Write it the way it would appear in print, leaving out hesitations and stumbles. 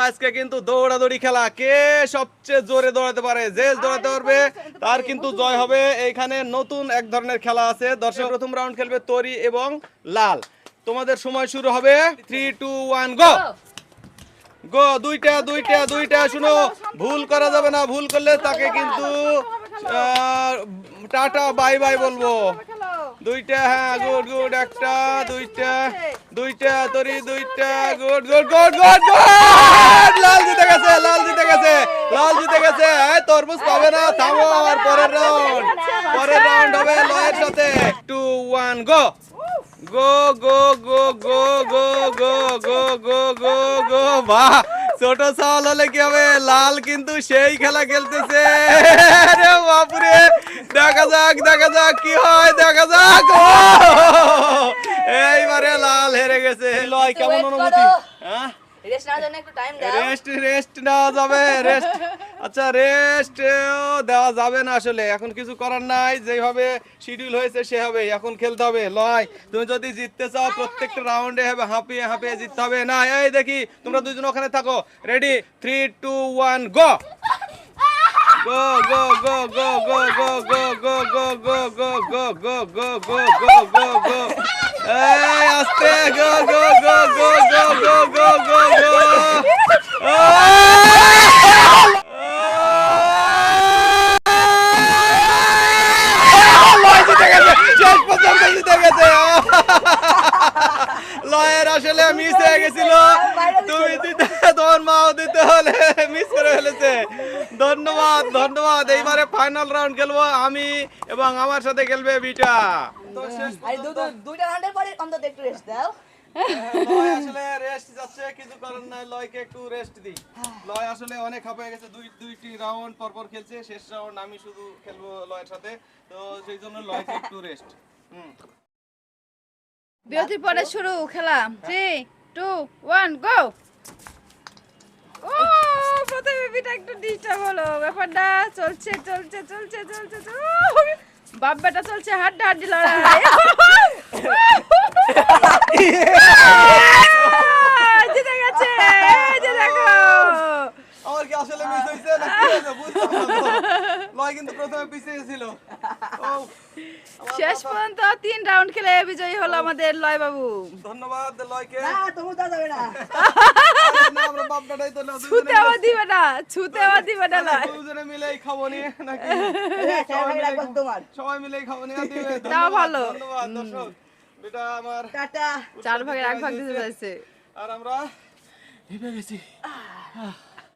আজকে কিন্তু দৌড়াদৌড়ি খেলা, কে সবচেয়ে জোরে দৌড়াতে পারে, যে দৌড়াতে পারবে তার কিন্তু জয় হবে। এইখানে নতুন এক ধরনের খেলা আছে। দর্শক প্রথম রাউন্ড খেলবে তরি এবং লাল। তোমাদের সময় শুরু হবে 3 2 1 গো গো। দুইটা দুইটা দুইটা, শুনো, ভুল করা যাবে না, ভুল করলে তাকে কিন্তু টাটা বাই বাই বলবো। দুইটা, হ্যাঁ, গুড গুড, একটা, দুইটা দুইটা, তরি দুইটা, good good good good good. লাল জিতে গেছে, লাল জিতে গেছে, লাল জিতে গেছে। এই তরমুজ পাবে না, থামো, আর পরের রাউন্ড, পরের রাউন্ড হবে লয়ের সাথে। 2 1 গো গো গো গো গো গো গো গো গো গো গো। বাহ, ছোট চাল হলে কি হবে, লাল কিন্তু সেই খেলা খেলতেছে। আরে বাপরে, দেখা যাক দেখা যাক কি হয়, দেখা যাক। এইবারে লাল হেরে গেছে। লয়, কেমন অনুভূতি? হ্যাঁ, রেস্ট নেওয়া যাবে, রেস্ট। আচ্ছা, রেস্ট দেওয়া যাবে না আসলে, এখন কিছু করার নাই, যেভাবে শিডিউল হয়েছে সেভাবে এখন খেলতে হবে। লয়, তুমি যদি জিততে চাও প্রত্যেকটা রাউন্ডে হবে হাঁপিয়ে হাঁপিয়ে জিততে হবে। না, এই দেখি তোমরা দুজন ওখানে থাকো। রেডি, 3 2 1 গো গো গো গো গো গো গো গো গো গো গো গো গো গো গো গো গো গো। এই আস্তে, গো গো গো গো গো গো গো গো গো। লয় জিতে গেছে, শেষ পর্যন্ত জিতে গেছে। লয়ের আসলে মিস হয়ে গেছিল, তুমি দিতে, তোমার মাও দিতে হলে মিস করে ফেলেছে। ধন্যবাদ ধন্যবাদ। এইবারে ফাইনাল রাউন্ড খেলবো আমি এবং আমার সাথে খেলবে বিটা। তো শেষ দুইটা রাউন্ডের পরে অন্তত একটু রেস্ট দাও। লয় আসলে রেস্ট যাচ্ছে, কিছু কারণ নাই, লয়কে একটু রেস্ট দিই। লয় আসলে অনেক হাঁপিয়ে গেছে, দুইটি রাউন্ড পর পর খেলছে, শেষ রাউন্ড আমি শুধু খেলবো লয়ের সাথে, তো সেই জন্য লয়কে একটু রেস্ট। বিরতির পরে শুরু খেলা। 3 2 1 গো। ও, প্রথমে বিটা একটু ডিস্টার্ব হলো, ব্যাপারটা চলছে চলছে চলছে চলছে। বাপ বেটা চলছে হাড্ডা হাড্ডি লড়াই। জিতে গেছে, এই যে দেখো। আমার কি আসলে মিস হইছে না কি হইছে বুঝলাম না। লয় কিন্তু প্রথমে পিছিয়ে ছিল। শেষ পর্যন্ত 3 রাউন্ড খেলে বিজয়ী হলো আমাদের লয় বাবু। ধন্যবাদ লয়কে। না, তুমি দাও যাবে না। না, আমরা বাপ বেটাই তো না, ছুতে আবার দিবে না, ছুতে আবার দিবে না লয়। দুজনে মিলেই খাবো নি নাকি? সবাই রাখবো তোমার। সবাই মিলেই খাবো নি, আর দিবে। তাও ভালো। ধন্যবাদ দর্শক। বেটা আমার টাটা। 4 ভাগের 1 ভাগ দিতে চাইছে। আর আমরা হেপে গেছি।